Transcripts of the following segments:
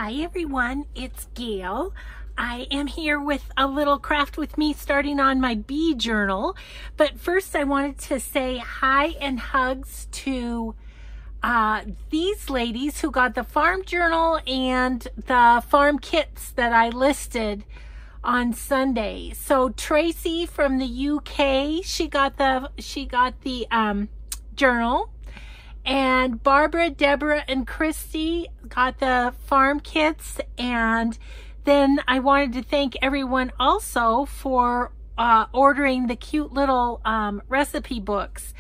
Hi everyone, it's Gail. I am here with a little craft with me starting on my bee journal. But first I wanted to say hi and hugs to these ladies who got the farm journal and the farm kits that I listed on Sunday. So Tracy from the UK, she got the journal. And Barbara, Deborah, and Christy got the farm kits. And then I wanted to thank everyone also for ordering the cute little recipe books.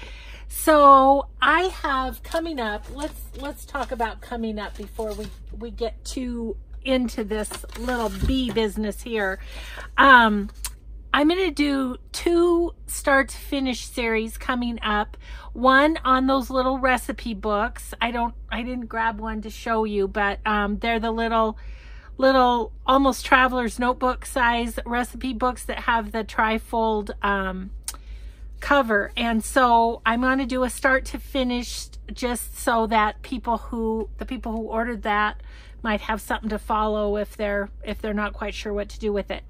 So I have coming up, let's talk about coming up before we get too into this little bee business here. I'm going to do 2 start to finish series coming up. One on those little recipe books. I didn't grab one to show you, but they're the little almost traveler's notebook size recipe books that have the trifold cover. And so I'm going to do a start to finish just so that the people who ordered that might have something to follow if they're not quite sure what to do with it.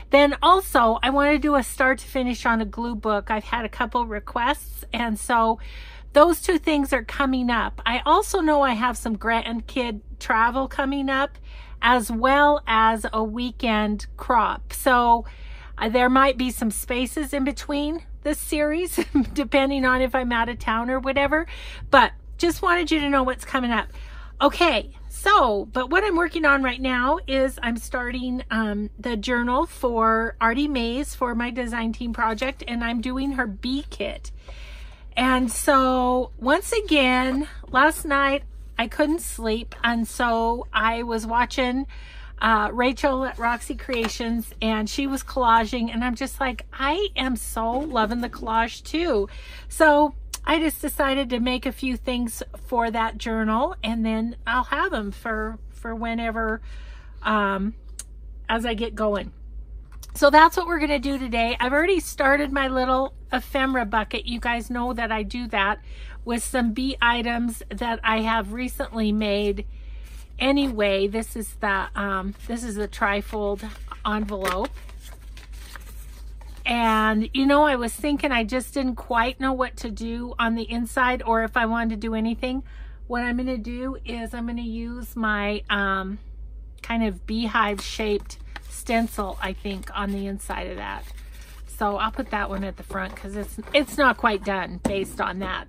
Then also, I want to do a start to finish on a glue book. I've had a couple requests, and so those 2 things are coming up. I also know I have some grandkid travel coming up, as well as a weekend crop. So there might be some spaces in between this series, depending on if I'm out of town or whatever. But just wanted you to know what's coming up. Okay. So, but what I'm working on right now is I'm starting the journal for Artymaze for my design team project, and I'm doing her bee kit. And so once again, last night I couldn't sleep, and so I was watching Rachel at Roxy Creations, and she was collaging, and I'm just like, I am so loving the collage too. So I just decided to make a few things for that journal, and then I'll have them for whenever as I get going. So that's what we're going to do today. I've already started my little ephemera bucket. You guys know that I do that with some bee items that I have recently made. Anyway, this is the trifold envelope. And you know, I was thinking I just didn't quite know what to do on the inside, or if I wanted to do anything. What I'm going to do is I'm going to use my kind of beehive shaped stencil, I think, on the inside of that. So I'll put that one at the front because it's not quite done based on that.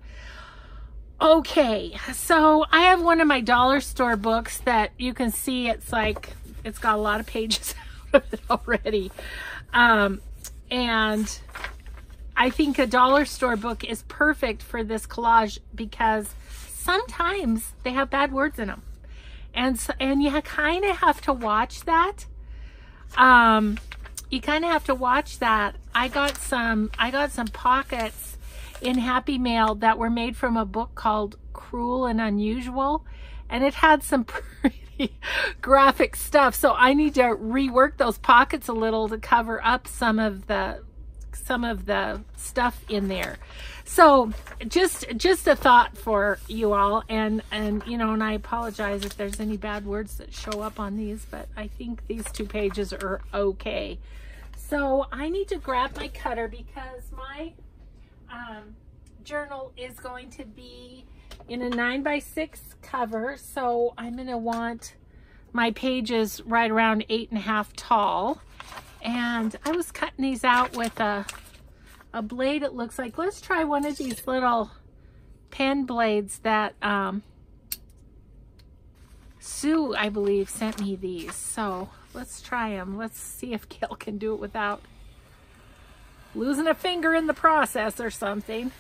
Okay, so I have one of my dollar store books that you can see it's got a lot of pages out of it already. And I think a dollar store book is perfect for this collage because sometimes they have bad words in them. And you kind of have to watch that. You kind of have to watch that. I got some pockets in Happy Mail that were made from a book called Cruel and Unusual, and it had some pretty graphic stuff, so I need to rework those pockets a little to cover up some of the stuff in there. So just a thought for you all, and you know, and I apologize if there's any bad words that show up on these, but I think these 2 pages are okay. So I need to grab my cutter because my journal is going to be in a 9x6 cover, so I'm going to want my pages right around 8.5 tall. And I was cutting these out with a blade, it looks like. Let's try one of these little pen blades that Sue, I believe, sent me these. So let's try them. Let's see if Gail can do it without losing a finger in the process or something.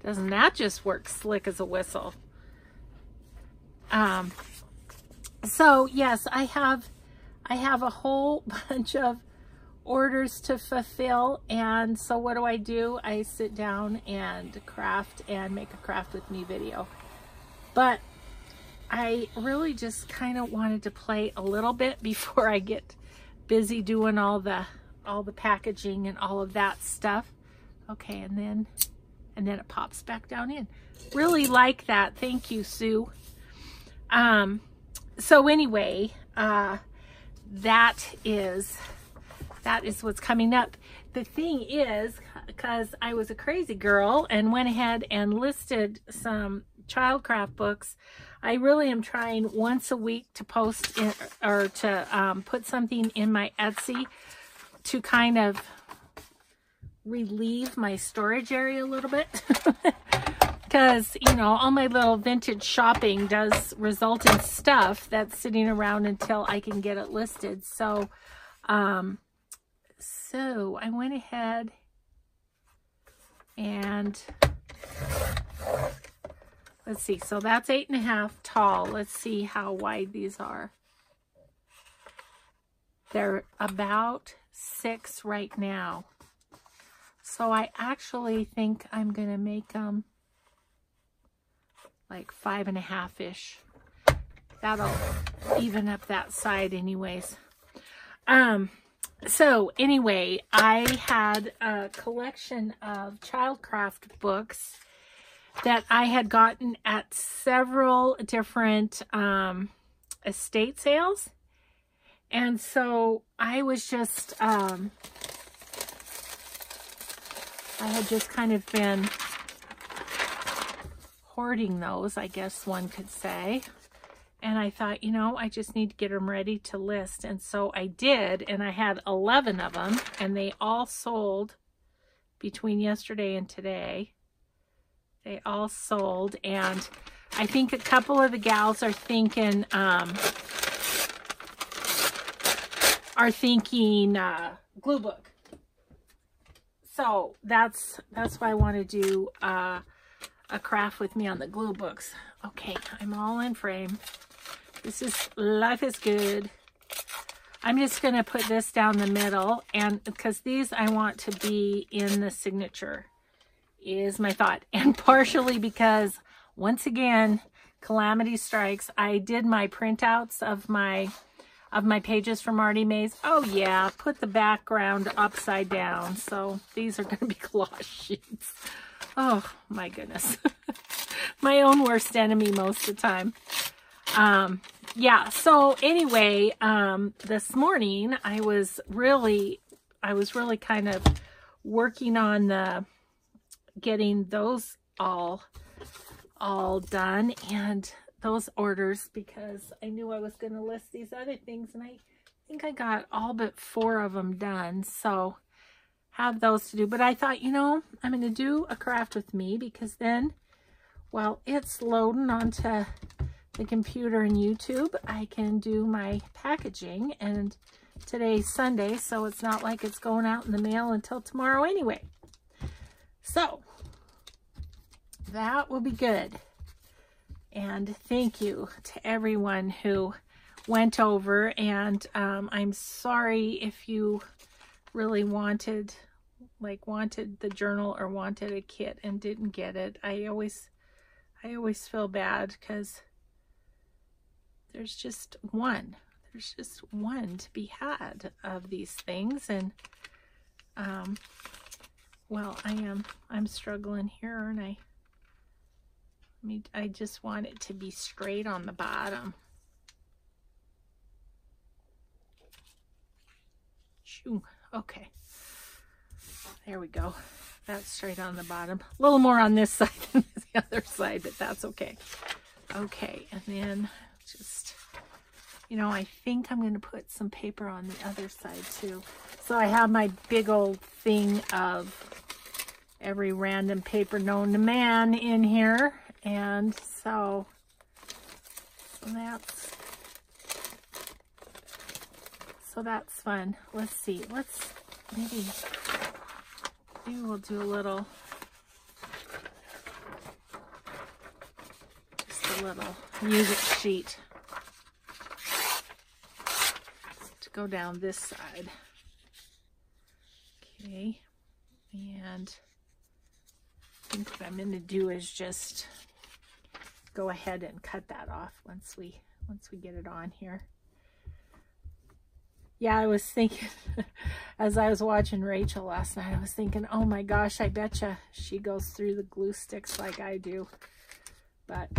Doesn't that just work slick as a whistle? So yes, I have a whole bunch of orders to fulfill, and so what do? I sit down and craft and make a craft with me video. But I really just kind of wanted to play a little bit before I get busy doing all the packaging and all of that stuff. Okay, and and then it pops back down in. Really like that. Thank you, Sue. So anyway, that is what's coming up. The thing is, because I was a crazy girl and went ahead and listed some childcraft books, I really am trying once a week to post in, or to put something in my Etsy to kind of relieve my storage area a little bit. Because, you know, all my little vintage shopping does result in stuff that's sitting around until I can get it listed. So, so I went ahead and let's see. So that's 8.5 tall. Let's see how wide these are. They're about 6 right now. So I actually think I'm going to make them like 5.5-ish. That'll even up that side anyways. So anyway, I had a collection of childcraft books that I had gotten at several different estate sales. And so I was just, I had just kind of been hoarding those, I guess one could say. And I thought, you know, I just need to get them ready to list. And so I did, and I had 11 of them, and they all sold between yesterday and today. They all sold, and I think a couple of the gals are thinking, glue book. So that's why I want to do a craft with me on the glue books. Okay, I'm all in frame. This is, life is good. I'm just going to put this down the middle, and because these I want to be in the signature is my thought. And partially because, once again, calamity strikes. I did my printouts of my pages from Artymaze. Oh yeah, put the background upside down. So these are going to be collage sheets. Oh my goodness. My own worst enemy most of the time. Yeah, so anyway, this morning I was really kind of working on getting those all done, and those orders, because I knew I was going to list these other things, and I think I got all but 4 of them done, so have those to do. But I thought, you know, I'm going to do a craft with me, because then while it's loading onto the computer and YouTube, I can do my packaging, and today's Sunday, so it's not like it's going out in the mail until tomorrow anyway. So that will be good. And thank you to everyone who went over, and I'm sorry if you really wanted the journal or wanted a kit and didn't get it. I always feel bad, because there's just one to be had of these things, and well, I'm struggling here, aren't I? I just want it to be straight on the bottom. Shoo. Okay. There we go. That's straight on the bottom. A little more on this side than the other side, but that's okay. Okay, and then just, you know, I think I'm going to put some paper on the other side too. So I have my big old thing of every random paper known to man in here. And so that's fun. Let's see. Maybe we'll do a little, just a little music sheet to go down this side. Okay. And I think what I'm going to do is just go ahead and cut that off once we get it on here. Yeah, I was thinking, as I was watching Rachel last night, I was thinking, oh my gosh, I betcha she goes through the glue sticks like I do. But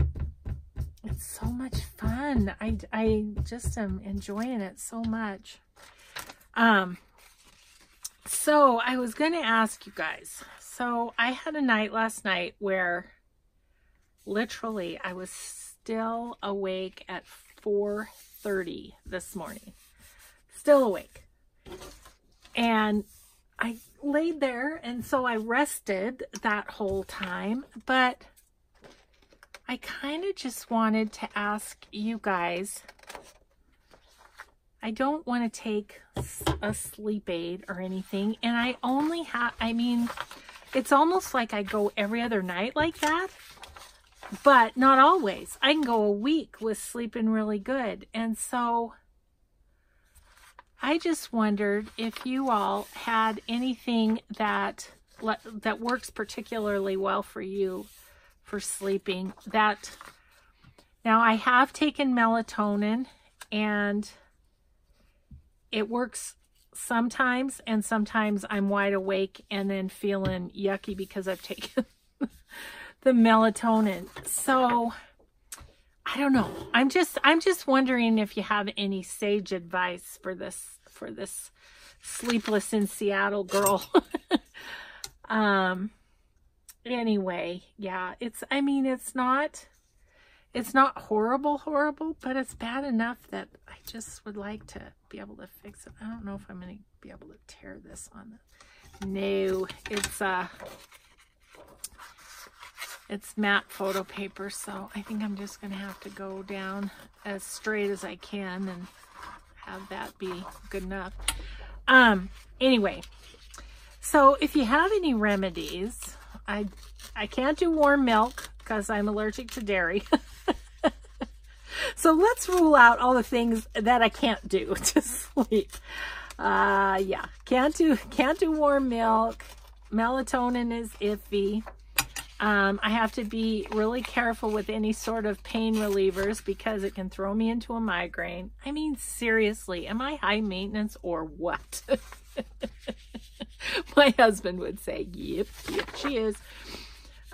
it's so much fun. I just am enjoying it so much. So I was going to ask you guys. So I had a night last night where literally I was still awake at 4:30 this morning. Still awake. And I laid there, and so I rested that whole time, but I kind of just wanted to ask you guys, I don't want to take a sleep aid or anything, and I only have, I mean, it's almost like I go every other night like that, but not always. I can go a week with sleeping really good, and so I just wondered if you all had anything that works particularly well for you for sleeping. That now I have taken melatonin, and it works sometimes, and sometimes I'm wide awake and then feeling yucky because I've taken the melatonin. So I don't know. I'm just wondering if you have any sage advice for this sleepless in Seattle girl. Anyway, yeah, I mean, it's not horrible, but it's bad enough that I just would like to be able to fix it. I don't know if I'm going to be able to tear this on the, no, it's matte photo paper, so I think I'm just going to have to go down as straight as I can and have that be good enough. Anyway, so if you have any remedies, I can't do warm milk because I'm allergic to dairy. So let's rule out all the things that I can't do to sleep. Yeah, can't do warm milk. Melatonin is iffy. I have to be really careful with any sort of pain relievers because it can throw me into a migraine. I mean, seriously, am I high maintenance or what? My husband would say, yep, she is.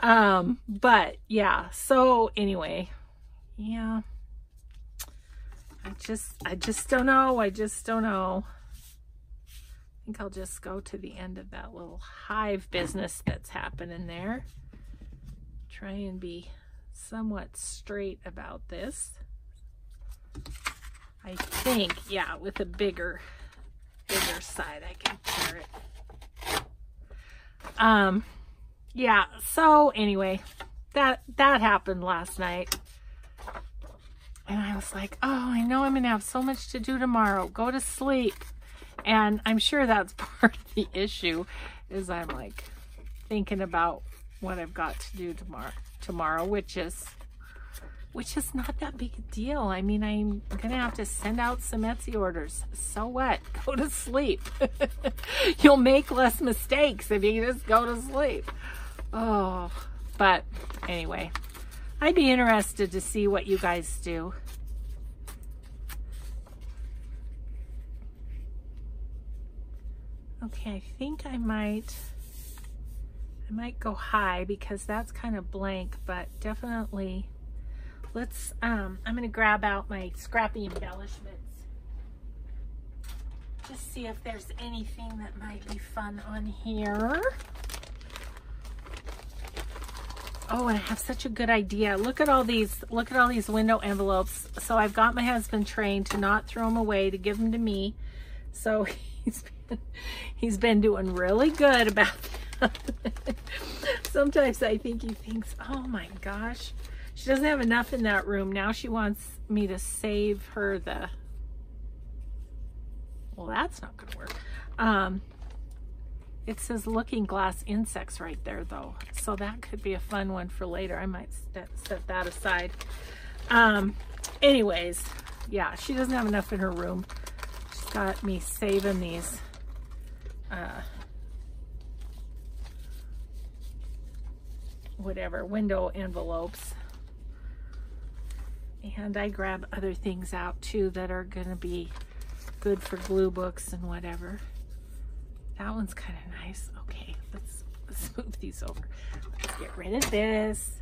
But yeah, so anyway, yeah, I just don't know. I don't know. I think I'll just go to the end of that little hive business that's happening there. Try and be somewhat straight about this. I think, yeah, with a bigger side, I can tear it. Yeah, so anyway, that happened last night. And I was like, oh, I know I'm going to have so much to do tomorrow. Go to sleep. And I'm sure that's part of the issue, is I'm like thinking about what I've got to do tomorrow, which is not that big a deal. I mean, I'm gonna have to send out some Etsy orders. So what? Go to sleep. You'll make less mistakes if you just go to sleep. Oh, but anyway, I'd be interested to see what you guys do. Okay, I think I might go high because that's kind of blank, but definitely let's, I'm going to grab out my scrappy embellishments. Just see if there's anything that might be fun on here. Oh, and I have such a good idea. Look at all these window envelopes. So I've got my husband trained to not throw them away, to give them to me. So he's been doing really good about that. Sometimes I think he thinks, oh my gosh, she doesn't have enough in that room. Now she wants me to save her the, well, that's not gonna work. It says looking glass insects right there though. So that could be a fun one for later. I might set that aside. Anyways, yeah, she doesn't have enough in her room. She's got me saving these whatever window envelopes, and I grab other things out too that are gonna be good for glue books and whatever. That one's kind of nice. Okay, let's move these over. Let's get rid of this.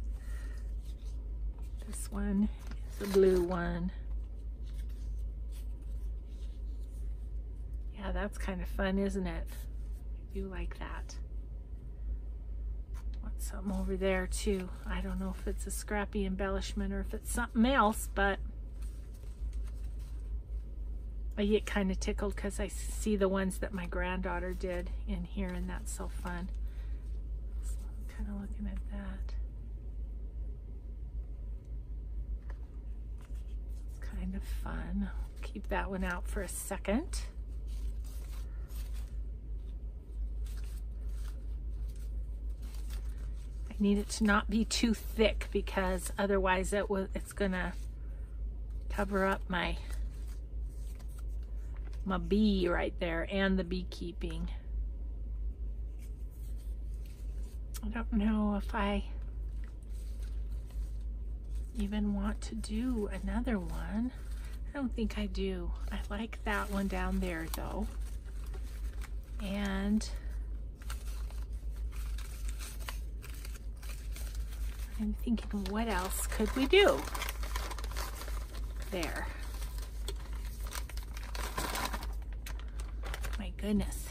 This one is the blue one. Yeah, that's kind of fun, isn't it? I do like that. Want something over there too. I don't know if it's a scrappy embellishment or if it's something else, but I get kind of tickled because I see the ones that my granddaughter did in here, and that's so fun. So I'm kind of looking at that. It's kind of fun. I'll keep that one out for a second. I need it to not be too thick because otherwise it's gonna cover up my bee right there and the beekeeping. I don't know if I even want to do another one. I don't think I do. I like that one down there though. And I'm thinking, what else could we do? There. My goodness.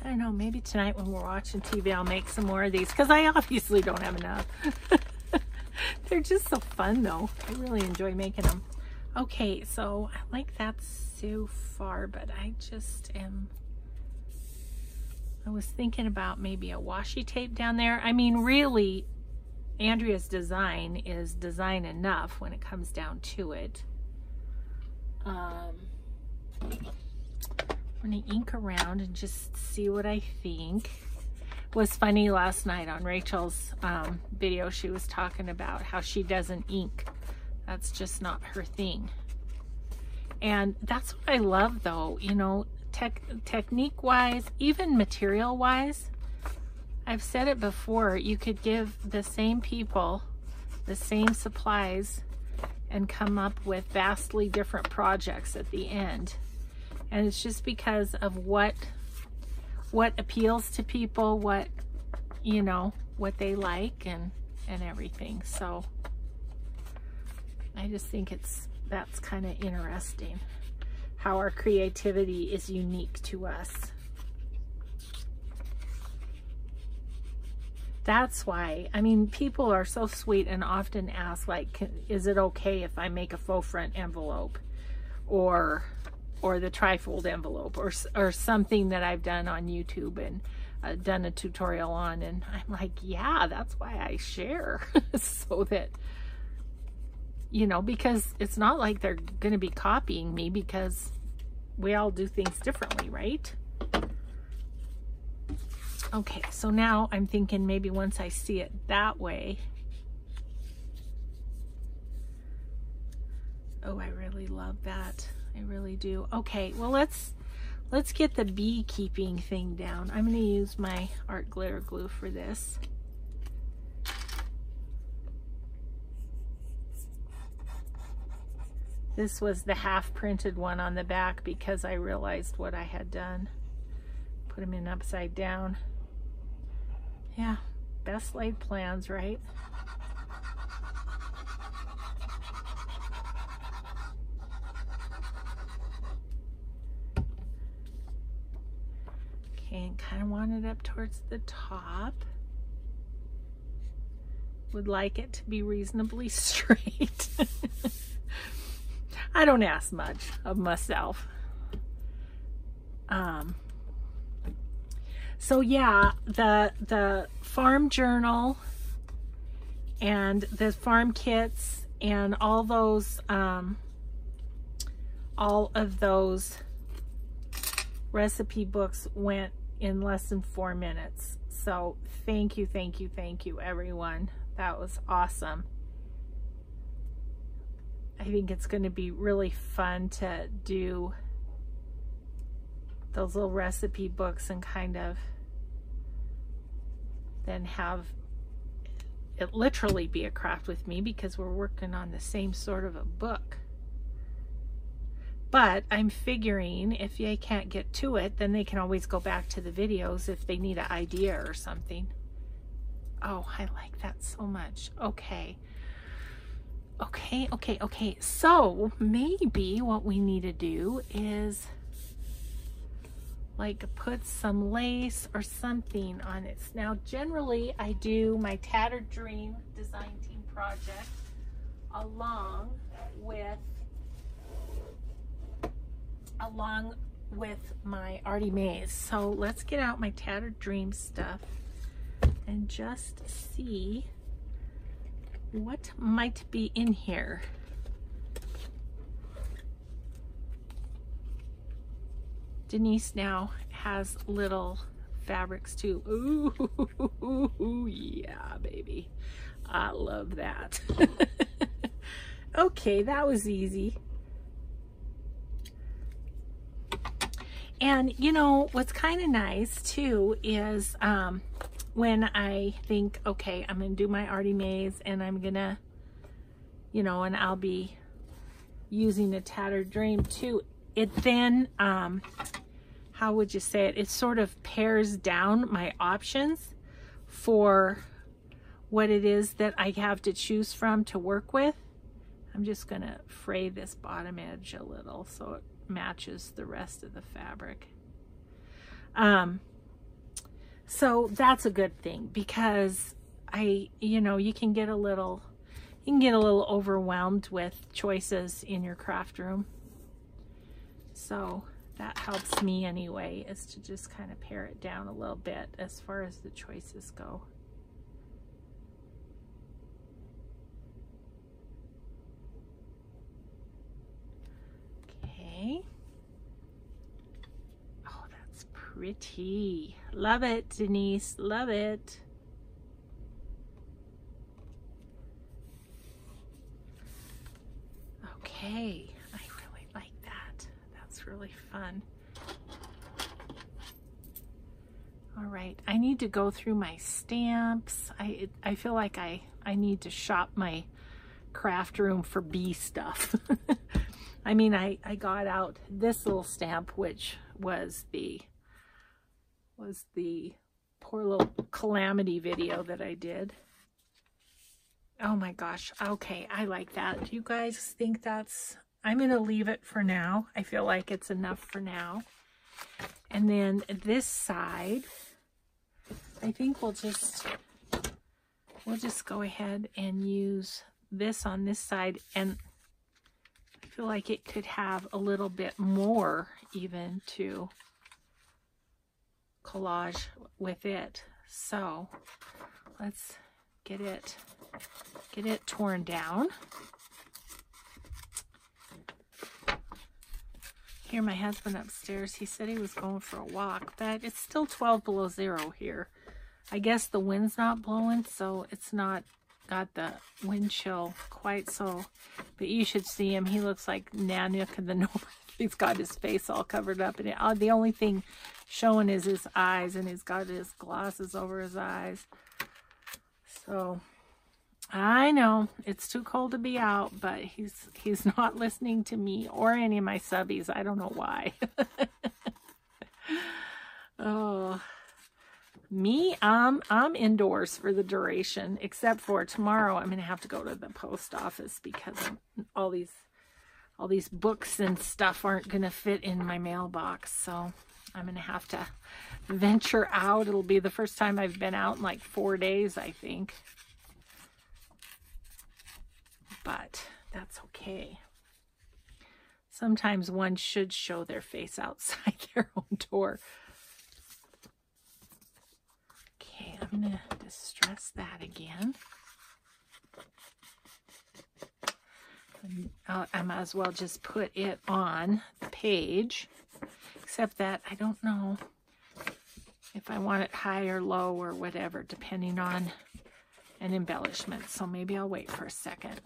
I don't know, maybe tonight when we're watching TV, I'll make some more of these because I obviously don't have enough. They're just so fun though. I really enjoy making them. Okay, so I like that so far, but I was thinking about maybe a washi tape down there. I mean, really, Andrea's design is design enough when it comes down to it. I'm gonna ink around and just see what I think. It was funny last night on Rachel's video, she was talking about how she doesn't ink. That's just not her thing. And that's what I love though, you know, technique wise, even material wise. I've said it before, you could give the same people the same supplies and come up with vastly different projects at the end. And it's just because of what appeals to people, what, you know, what they like and everything. So I just think that's kind of interesting how our creativity is unique to us. That's why, I mean, people are so sweet and often ask, like, is it okay if I make a faux front envelope or the trifold envelope or something that I've done on YouTube and done a tutorial on? And I'm like, yeah, that's why I share. So that, you know, because it's not like they're going to be copying me because we all do things differently, right? Okay, so now I'm thinking maybe once I see it that way. Oh, I really love that. I really do. Okay, well, let's get the beekeeping thing down. I'm going to use my art glitter glue for this. This was the half printed one on the back because I realized what I had done. Put them in upside down. Yeah, best laid plans, right? Okay, and kind of want it up towards the top. Would like it to be reasonably straight. I don't ask much of myself. So yeah, the farm journal and the farm kits and all of those recipe books went in less than 4 minutes. So thank you, everyone. That was awesome. I think it's going to be really fun to do those little recipe books and kind of then have it literally be a craft with me because we're working on the same sort of a book. But I'm figuring if they can't get to it, then they can always go back to the videos if they need an idea or something. Oh, I like that so much. Okay. Okay. So maybe what we need to do is like put some lace or something on it. Now, generally I do my Tattered Dream design team project along with my Artymaze. So let's get out my Tattered Dream stuff and just see what might be in here. Denise now has little fabrics too. Ooh, yeah, baby. I love that. Okay, that was easy. And you know, what's kind of nice too is when I think, okay, I'm gonna do my Artymaze and I'm gonna, you know, and I'll be using the Tattered Dream too. It then, how would you say it? It sort of pares down my options for what it is that I have to choose from to work with. I'm just gonna fray this bottom edge a little so it matches the rest of the fabric. So that's a good thing, because you know, you can get a little overwhelmed with choices in your craft room. So that helps me anyway, is to just kind of pare it down a little bit as far as the choices go. Okay. Oh, that's pretty. Love it, Denise. Love it. Okay. I really like that. That's really fun. All right. I need to go through my stamps. I feel like I need to shop my craft room for bee stuff. I mean, I got out this little stamp, which was the poor little calamity video that I did. Oh my gosh. Okay, I like that. Do you guys think that's... I'm going to leave it for now. I feel like it's enough for now. And then this side, I think we'll just go ahead and use this on this side, and I feel like it could have a little bit more even to collage with it. So let's get it torn down. Hear my husband upstairs. He said he was going for a walk, but it's still 12 below zero here. I guess the wind's not blowing, so it's not got the wind chill quite so, but you should see him. He looks like Nanook in the north. He's got his face all covered up, and the only thing showing is his eyes, and he's got his glasses over his eyes. So I know it's too cold to be out, but he's not listening to me or any of my subbies. I don't know why. Oh, me, I'm indoors for the duration, except for tomorrow. I'm gonna have to go to the post office because all these books and stuff aren't gonna fit in my mailbox. So I'm gonna have to venture out. It'll be the first time I've been out in like 4 days, I think. But that's okay. Sometimes one should show their face outside their own door. Okay, I'm going to distress that again. I might as well just put it on the page, except that I don't know if I want it high or low or whatever, depending on an embellishment. So maybe I'll wait for a second.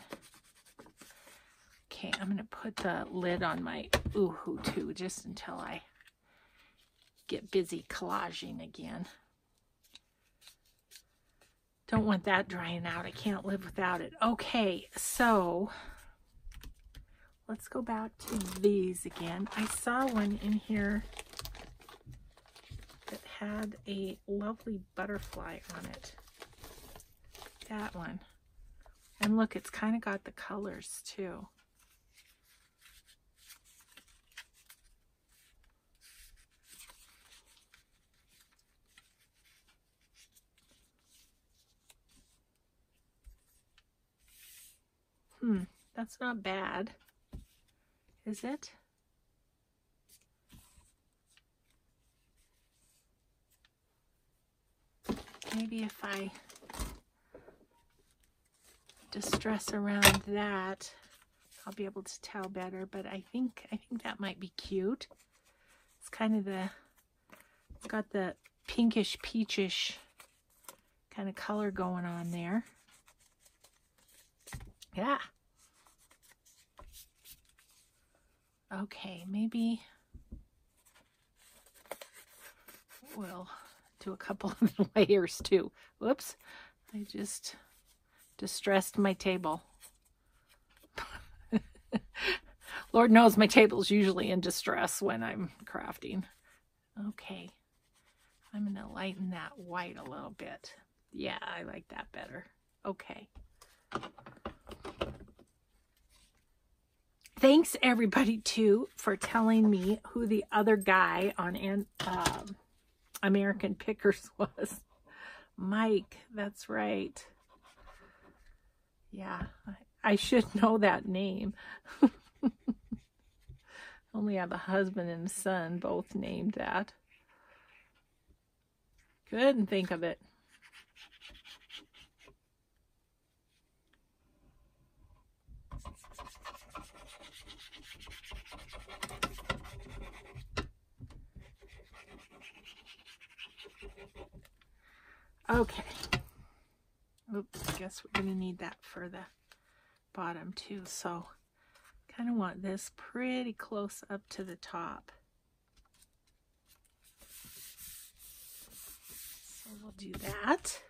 Okay, I'm going to put the lid on my Oohoo too, just until I get busy collaging again. Don't want that drying out. I can't live without it. Okay, so let's go back to these again. I saw one in here that had a lovely butterfly on it. That one. And look, it's kind of got the colors too. That's not bad, is it? Maybe if I distress around that, I'll be able to tell better, but I think that might be cute. It's kind of it's got the pinkish peachish kind of color going on there. Yeah. Okay, maybe we'll do a couple of layers too. Whoops, I just distressed my table. Lord knows my table's usually in distress when I'm crafting. Okay, I'm gonna lighten that white a little bit. Yeah, I like that better. Okay. Thanks everybody too for telling me who the other guy on American Pickers was. Mike, that's right. Yeah, I should know that name. Only have a husband and a son, both named that. Couldn't think of it. Okay. Oops, I guess we're going to need that for the bottom too. So kind of want this pretty close up to the top. So we'll do that.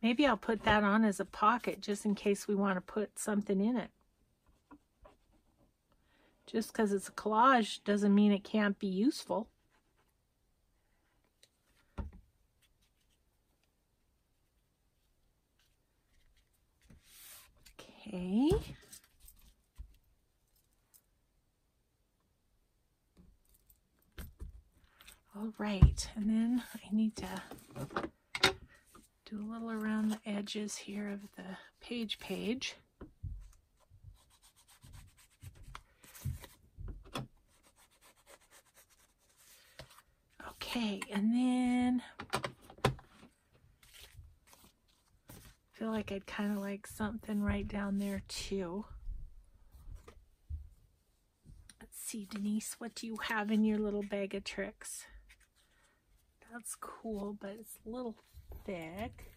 Maybe I'll put that on as a pocket just in case we want to put something in it. Just because it's a collage doesn't mean it can't be useful. Okay. All right, and then I need to do a little around the edges here of the page. Okay, and then I feel like I'd kind of like something right down there too. Let's see, Denise, what do you have in your little bag of tricks? That's cool, but it's a little thick.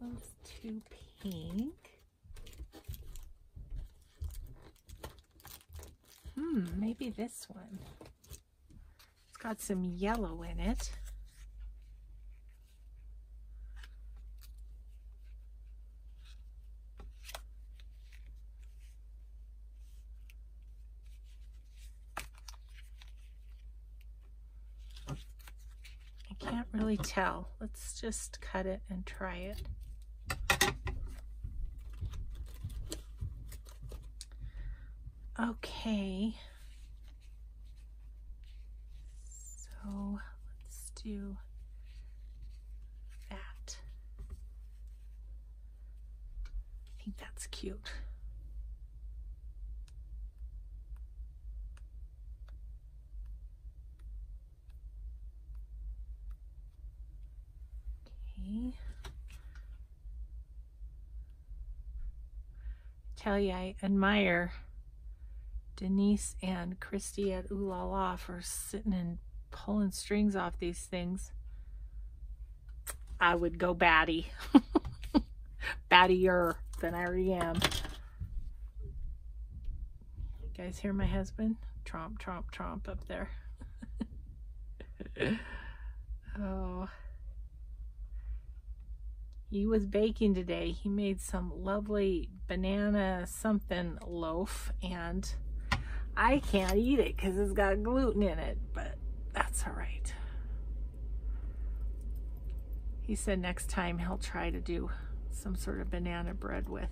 That's too pink. Maybe this one. It's got some yellow in it. I can't really tell. Let's just cut it and try it. Okay, so let's do that. I think that's cute. Okay. Tell you, I admire Denise and Christy at Ooh La La for sitting and pulling strings off these things. I would go batty. Battier than I already am. You guys hear my husband? Tromp, tromp, tromp up there. Oh. He was baking today. He made some lovely banana something loaf, and I can't eat it because it's got gluten in it, but that's all right. He said next time he'll try to do some sort of banana bread with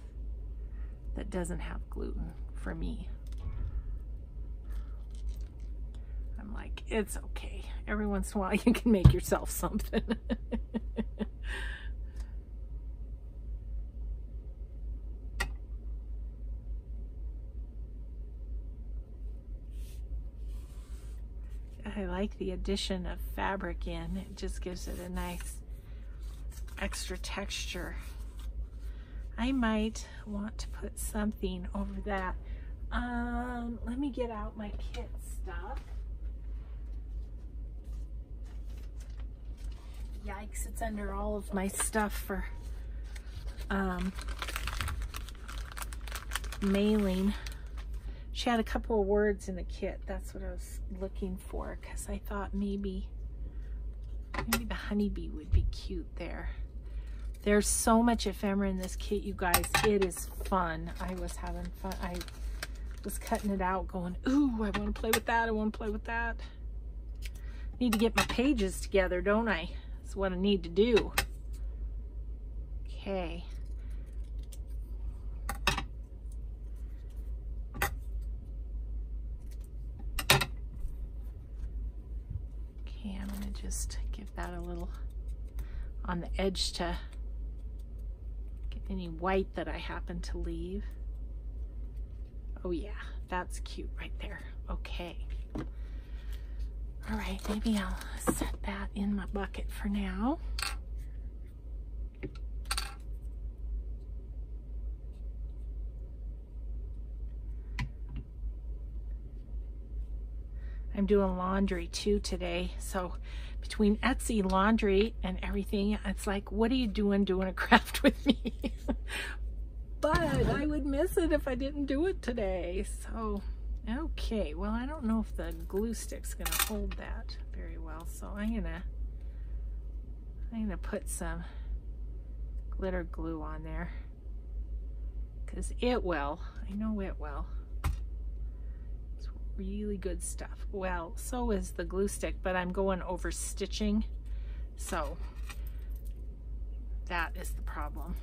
that doesn't have gluten for me. I'm like, it's okay. Every once in a while you can make yourself something. I like the addition of fabric in. It just gives it a nice extra texture. I might want to put something over that. Let me get out my kit stuff. Yikes, it's under all of my stuff for mailing. She had a couple of words in the kit. That's what I was looking for, because I thought maybe the honeybee would be cute there. There's so much ephemera in this kit, you guys. It is fun. I was having fun. I was cutting it out going, ooh, I want to play with that. I want to play with that. Need to get my pages together, don't I? That's what I need to do. Okay. Okay, I'm going to just give that a little on the edge to get any white that I happen to leave. Oh yeah, that's cute right there. Okay. All right, maybe I'll set that in my bucket for now. I'm doing laundry too today, so between Etsy, laundry, and everything, it's like, what are you doing a craft with me? But I would miss it if I didn't do it today. So, okay, well, I don't know if the glue stick's gonna hold that very well, so I'm gonna put some glitter glue on there, because it will. I know it will. It's really good stuff. Well, so is the glue stick, but I'm going over stitching, so that is the problem.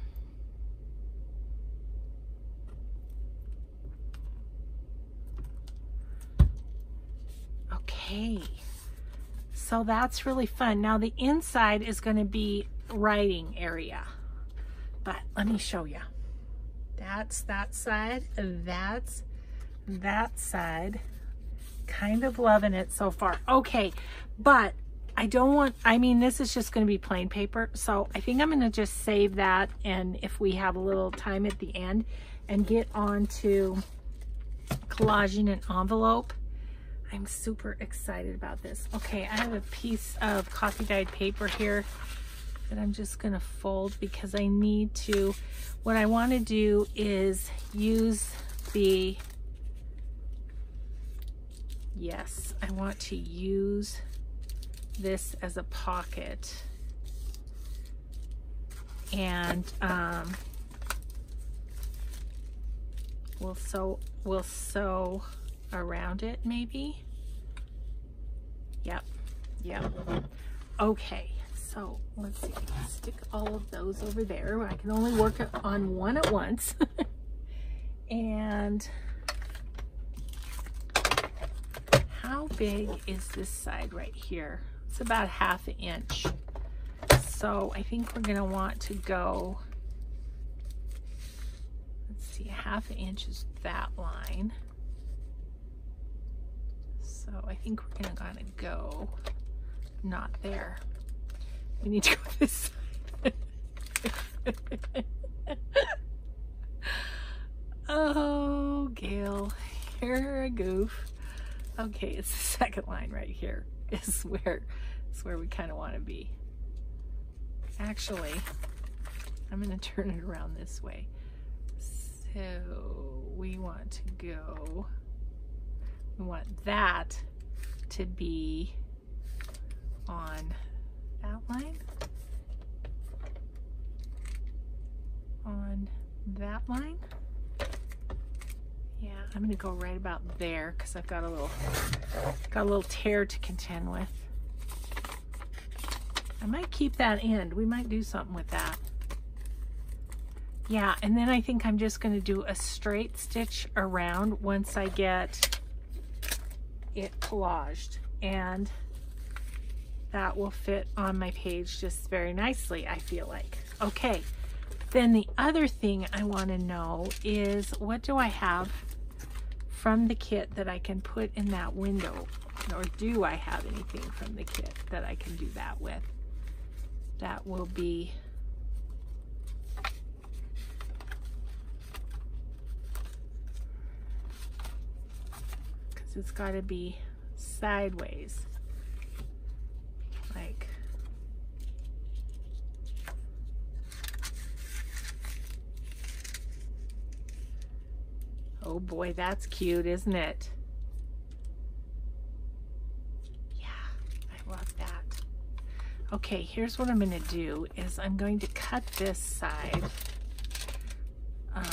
Okay, so that's really fun. Now the inside is going to be writing area, but let me show you. That's that side, that's that side. Kind of loving it so far. Okay, but I don't want, I mean, this is just going to be plain paper, so I think I'm going to just save that, and if we have a little time at the end, and get on to collaging an envelope. I'm super excited about this. Okay, I have a piece of coffee dyed paper here that I'm just gonna fold, because I need to, what I want to do is use the, yes, I want to use this as a pocket, and we'll sew around it maybe. Yep. Okay, so let's see, I can stick all of those over there. I can only work on one at once. And how big is this side right here? It's about 1/2 inch. So I think we're gonna want to go, let's see, 1/2 inch is that line. So I think we're gonna go not there. We need to go this side. Oh, Gail, you're a goof. Okay, it's the second line right here. Is where we kind of want to be. Actually, I'm gonna turn it around this way. So we want to go. We want that to be on that line. on that line. Yeah, I'm gonna go right about there because I've got a little tear to contend with. I might keep that end. We might do something with that. Yeah, and then I think I'm just gonna do a straight stitch around once I get it collaged, and that will fit on my page just very nicely, I feel like. Okay, then the other thing I want to know is, what do I have from the kit that I can put in that window? Or do I have anything from the kit that I can do that with? That will be it's got to be sideways, like oh boy, that's cute, isn't it? Yeah, I love that. Okay, here's what I'm going to do is I'm going to cut this side. I'm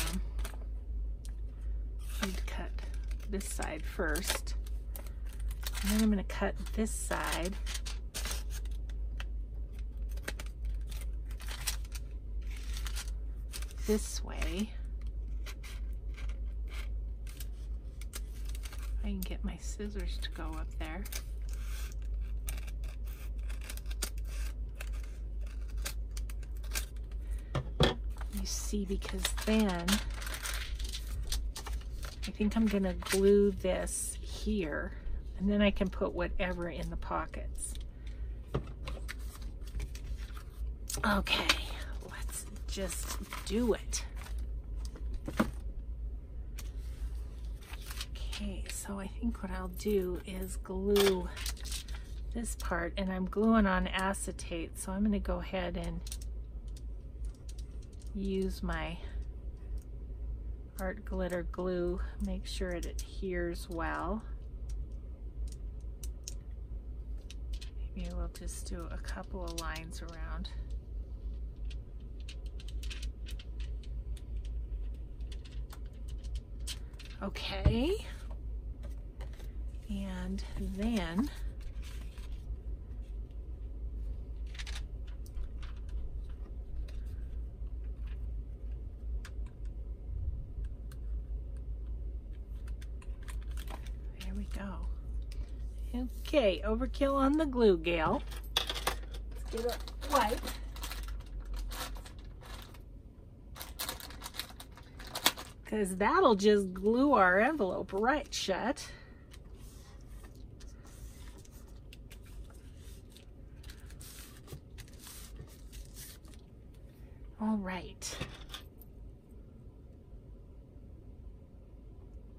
going to cut this side first, and then I'm going to cut this side this way. I can get my scissors to go up there. You see, because then I think I'm gonna glue this here, and then I can put whatever in the pockets. Okay, let's just do it. Okay, so I think what I'll do is glue this part, and I'm gluing on acetate, so I'm gonna go ahead and use my art glitter glue, make sure it adheres well. Maybe we'll just do a couple of lines around. Okay, and then there we go. Okay, overkill on the glue, gal. Let's get it white. Because that'll just glue our envelope right shut. All right.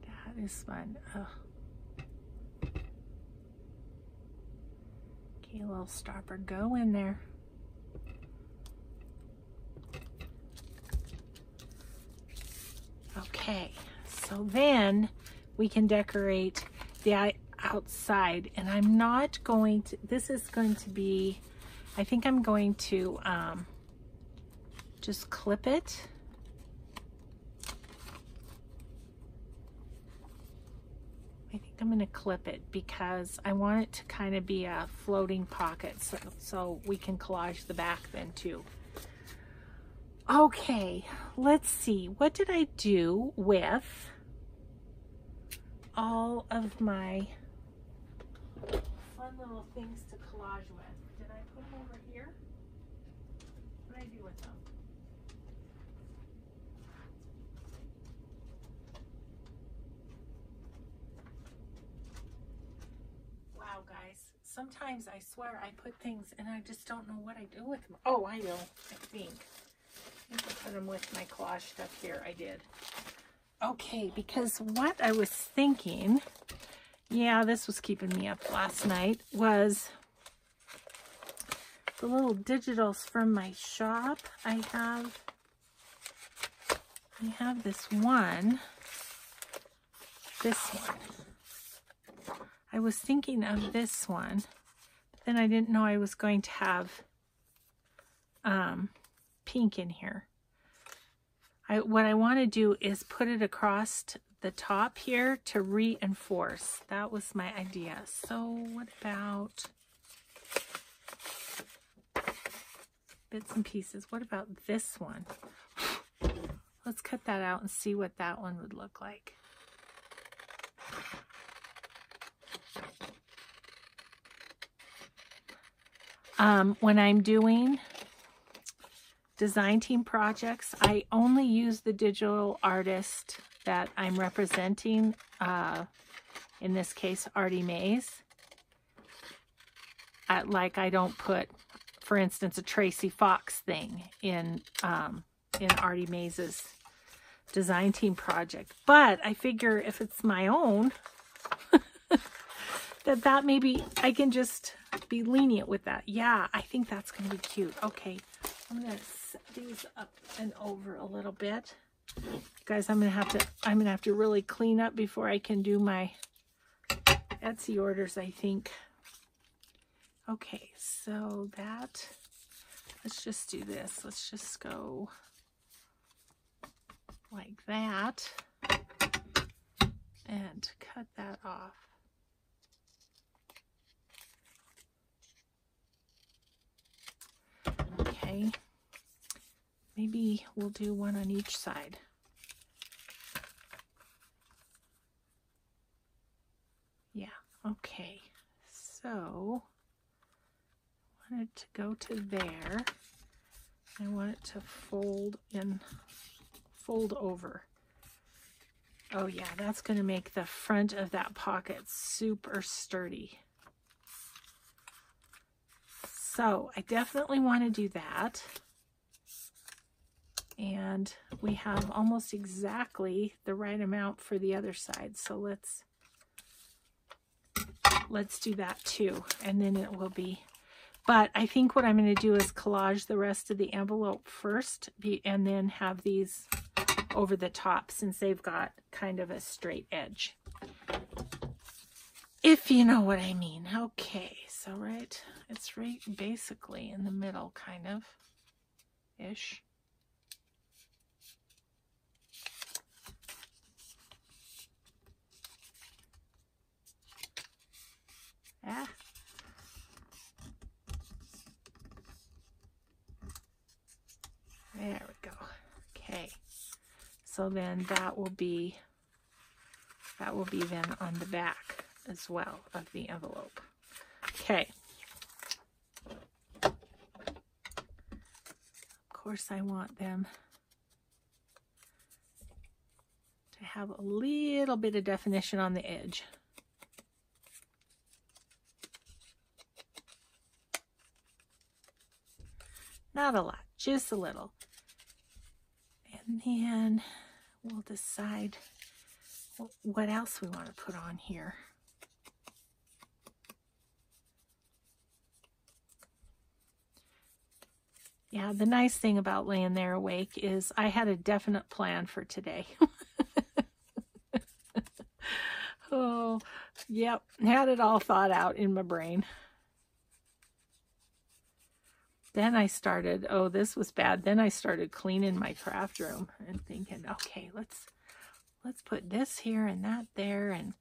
That is fun. Oh. Okay, a little stopper go in there. Okay, so then we can decorate the outside, and I'm not going to, this is going to be, I think I'm going to just clip it. I think I'm going to clip it because I want it to kind of be a floating pocket, so we can collage the back then too. Okay, let's see. What did I do with all of my fun little things to collage with? Did I put them over here? What did I do with them? Wow, guys. Sometimes I swear I put things and I just don't know what I do with them. Oh, I know, I think. I put them with my collage stuff here. I did. Okay, because what I was thinking, yeah, this was keeping me up last night, was the little digitals from my shop. I have this one. I was thinking of this one, but then I didn't know I was going to have pink in here. what I want to do is put it across the top here to reinforce. That was my idea. So what about bits and pieces? What about this one? Let's cut that out and see what that one would look like. When I'm doing design team projects, I only use the digital artist that I'm representing, in this case, Artymaze. Like I don't put, for instance, a Tracy Fox thing in Artymaze's design team project. But I figure if it's my own, that maybe I can just be lenient with that. Yeah, I think that's going to be cute. Okay, I'm going to set these up and over a little bit. Guys, I'm going to have to really clean up before I can do my Etsy orders, I think. Okay, so that, let's just do this. Let's just go like that and cut that off. Okay, maybe we'll do one on each side. Yeah, okay, so I want it to go to there. I want it to fold over. Oh yeah, that's going to make the front of that pocket super sturdy. So I definitely want to do that. And we have almost exactly the right amount for the other side. So let's do that too. And then it will be, but I think what I'm going to do is collage the rest of the envelope first and then have these over the top since they've got kind of a straight edge. If you know what I mean. Okay, so it's right basically in the middle, kind of, ish. Ah. There we go. Okay, so then that will be then on the back as well of the envelope. Okay. Of course, I want them to have a little bit of definition on the edge. Not a lot, just a little. And then we'll decide what else we want to put on here. Yeah, the nice thing about laying there awake is I had a definite plan for today. Oh, yep, had it all thought out in my brain. Then I started, oh, this was bad. Then I started cleaning my craft room and thinking, okay, let's put this here and that there. And,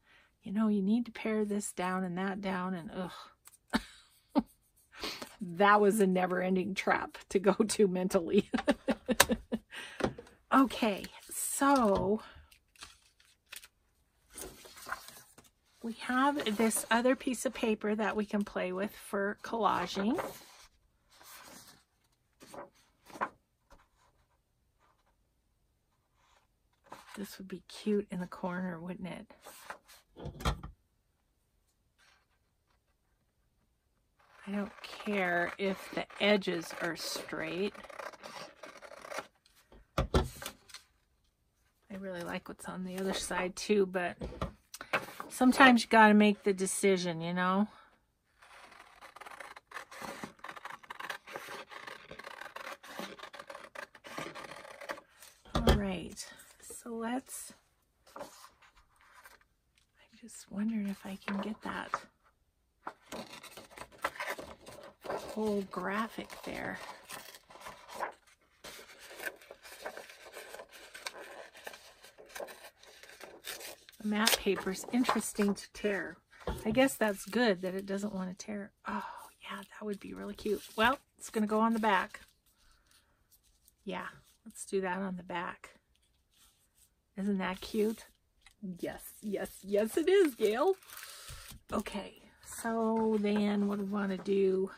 you know, you need to pare this down and that down. And, ugh, that was a never-ending trap to go to mentally. Okay, so we have this other piece of paper that we can play with for collaging. This would be cute in the corner, wouldn't it? I don't care if the edges are straight. I really like what's on the other side too, but sometimes you gotta make the decision, you know? All right. So I'm just wondering if I can get that whole graphic there. matte paper is interesting to tear. I guess that's good that it doesn't want to tear. Oh, yeah, that would be really cute. Well, it's going to go on the back. Yeah, let's do that on the back. Isn't that cute? Yes, yes, yes it is, Gail. Okay, so then what do we want to do?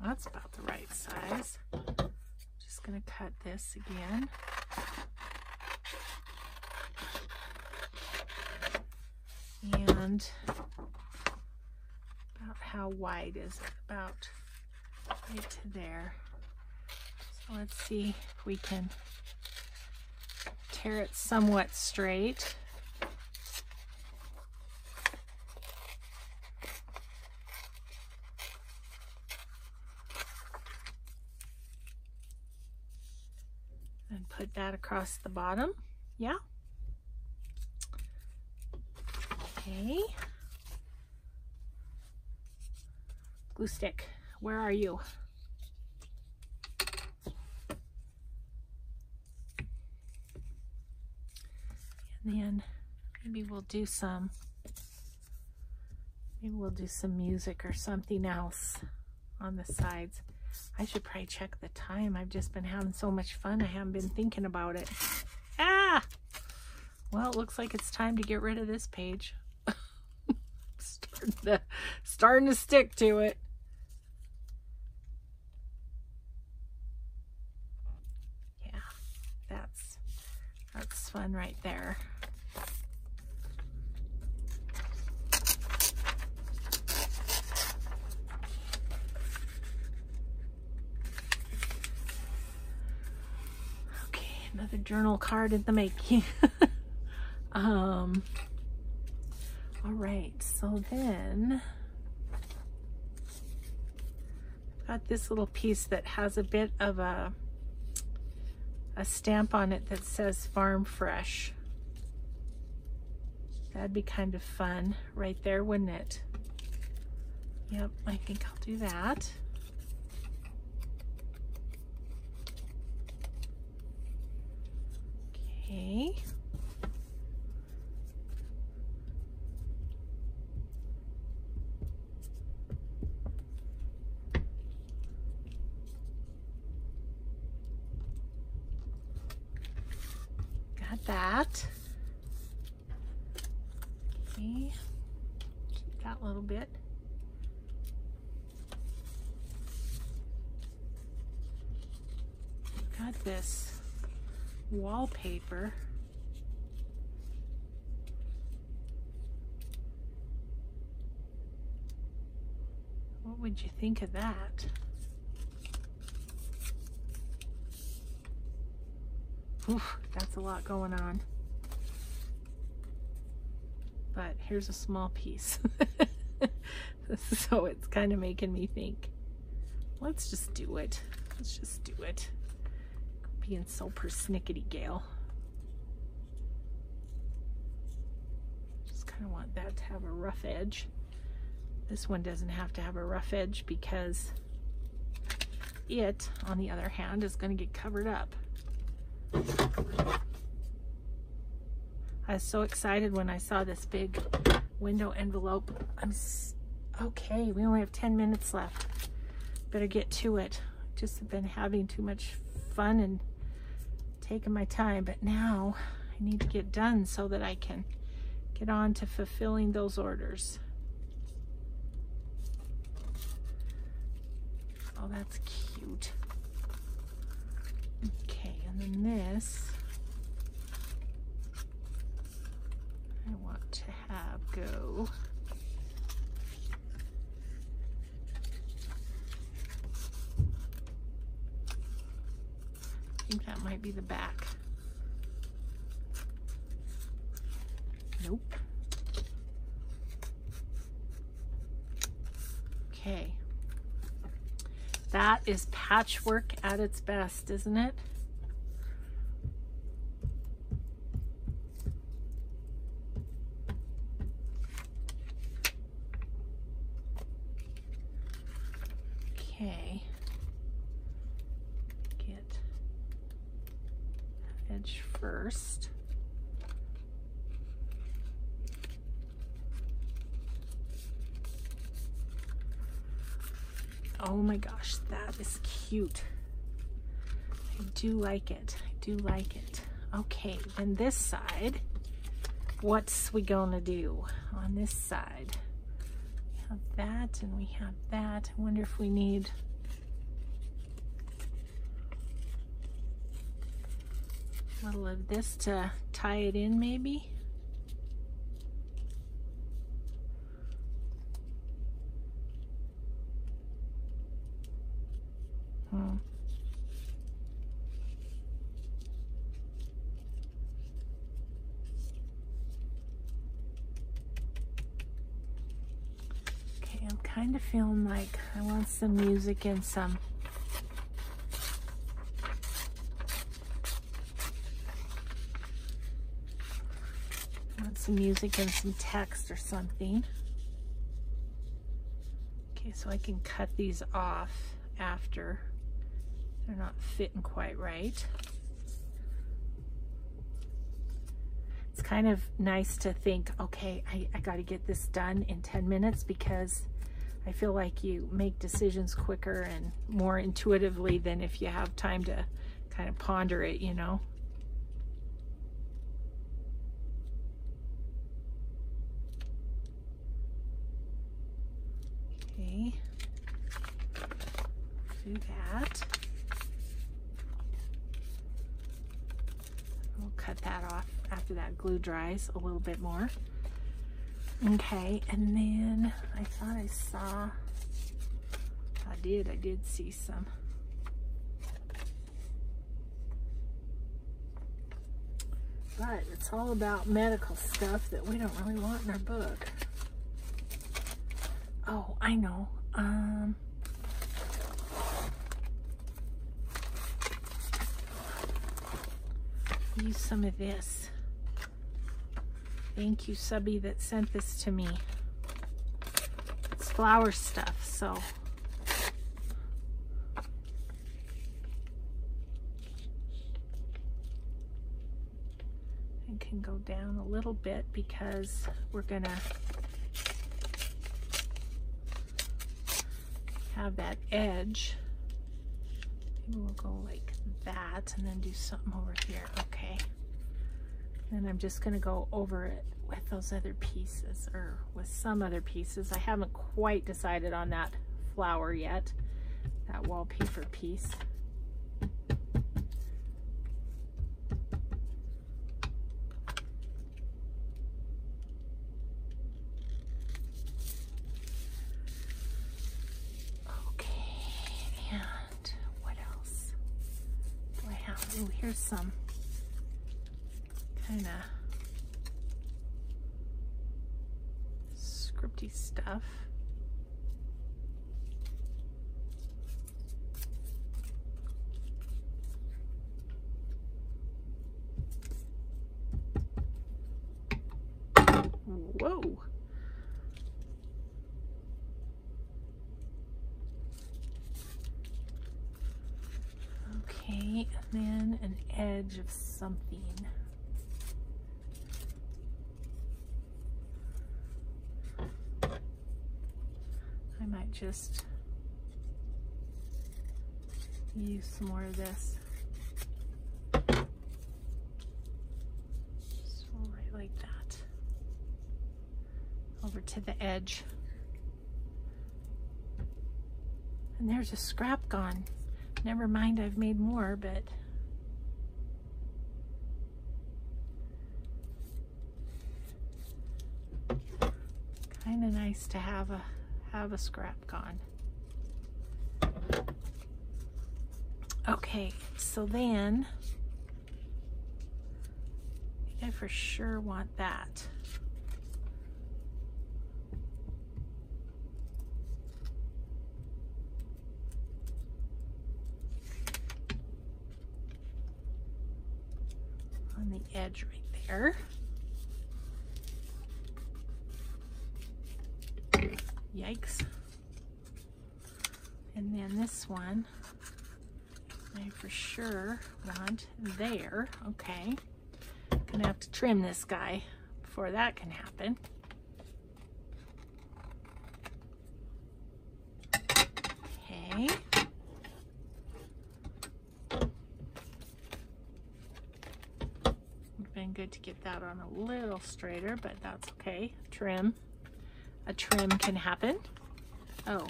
That's about the right size. Just going to cut this again. And about how wide is it? About right to there. So let's see if we can tear it somewhat straight. And put that across the bottom. Yeah. Okay. Glue stick, where are you? And then maybe we'll do some music or something else on the sides. I should probably check the time. I've just been having so much fun. I haven't been thinking about it. Ah! Well, it looks like it's time to get rid of this page. starting to stick to it. Yeah, that's fun right there. Okay, another journal card in the making. All right, so then I've got this little piece that has a bit of a stamp on it that says Farm Fresh. That'd be kind of fun right there, wouldn't it? Yep, I think I'll do that. Okay. That. Okay, keep that little bit. Got this wallpaper. What would you think of that? Oof, that's a lot going on. But here's a small piece. So it's kind of making me think, let's just do it. Let's just do it. Being so persnickety, Gail. Just kind of want that to have a rough edge. This one doesn't have to have a rough edge because it, on the other hand, is going to get covered up. I was so excited when I saw this big window envelope. Okay, we only have 10 minutes left. Better get to it. Just have been having too much fun and taking my time, but now I need to get done so that I can get on to fulfilling those orders. Oh, that's cute. Okay, and then this I want to have go. I think that might be the back. Nope. Okay. That is patchwork at its best, isn't it? Okay. Get first. Oh my gosh, that is cute. I do like it. I do like it. Okay, then this side, what's we gonna do on this side? We have that and we have that. I wonder if we need a little of this to tie it in, maybe. Okay, I'm kind of feeling like I want some music and some music and some text or something. Okay, so I can cut these off after they're not fitting quite right. It's kind of nice to think, okay, I got to get this done in 10 minutes, because I feel like you make decisions quicker and more intuitively than if you have time to kind of ponder it, you know. Okay, do that. We'll cut that off after that glue dries a little bit more. Okay, and then I thought I saw, I did see some. But it's all about medical stuff that we don't really want in our book. Oh, I know. Use some of this. Thank you, subby, that sent this to me. It's flower stuff, so. I can go down a little bit because we're gonna have that edge. Maybe we'll go like that and then do something over here. Okay. And I'm just going to go over it with those other pieces, or with some other pieces. I haven't quite decided on that flower yet, that wallpaper piece. Oh, here's some kind of scripty stuff. Whoa. Okay, and then an edge of something. I might just use some more of this. So right like that. Over to the edge. And there's a scrap gone. Never mind, I've made more, but kind of nice to have a scrap gone. Okay, so then I think I for sure want that. On the edge right there. Yikes. And then this one I for sure want there. Okay. Gonna have to trim this guy before that can happen. Okay. Been good to get that on a little straighter, but that's okay. Trim. A trim can happen. Oh,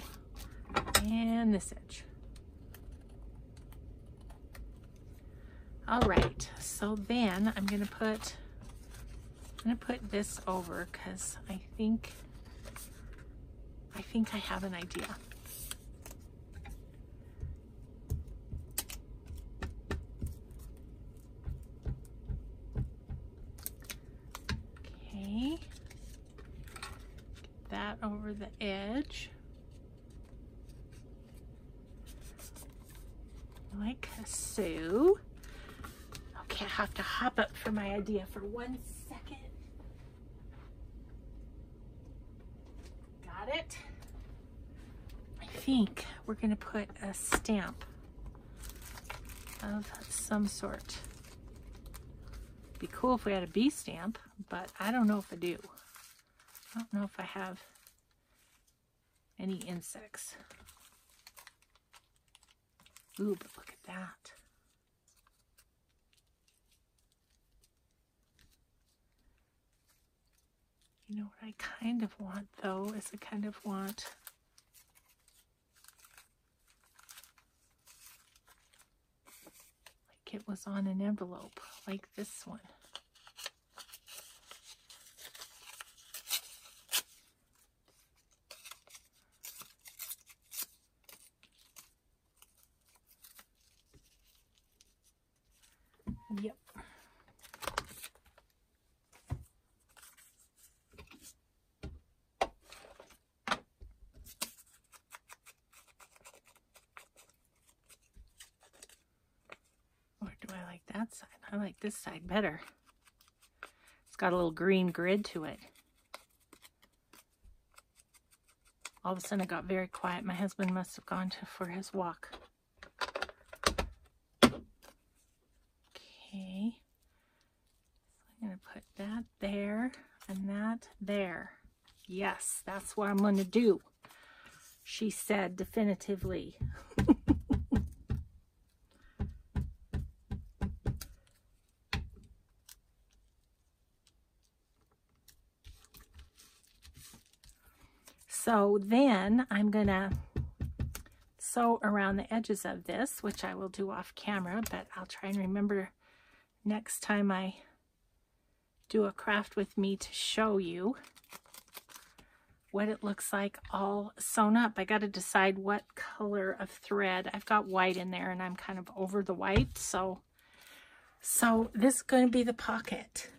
and this edge. All right, so then I'm gonna put this over because I think I have an idea. Okay, get that over the edge. Like so. Okay, I have to hop up for my idea for 1 second. Got it? I think we're gonna put a stamp of some sort. Be cool if we had a bee stamp, but I don't know if I do. I don't know if I have any insects. Ooh, but look at that. You know what I kind of want though is I kind of want like it was on an envelope, like this one. Yep. Or do I like that side? I like this side better. It's got a little green grid to it. All of a sudden it got very quiet. My husband must have gone for his walk. Okay, I'm going to put that there and that there. Yes, that's what I'm going to do, she said definitively. So then I'm going to sew around the edges of this, which I will do off camera, but I'll try and remember next time I do a craft with me to show you what it looks like all sewn up. I got to decide what color of thread. I've got white in there and I'm kind of over the white, so this is going to be the pocket,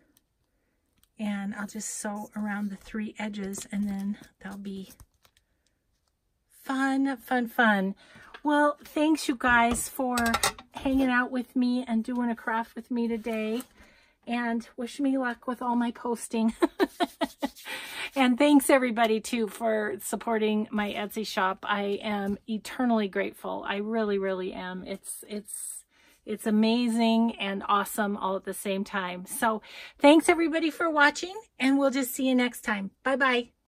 and I'll just sew around the 3 edges and then they'll be fun, fun, fun. Well, thanks you guys for hanging out with me and doing a craft with me today, and wish me luck with all my posting. And thanks everybody too for supporting my Etsy shop. I am eternally grateful. I really, really am. It's amazing and awesome all at the same time. So thanks everybody for watching, and we'll just see you next time. Bye bye.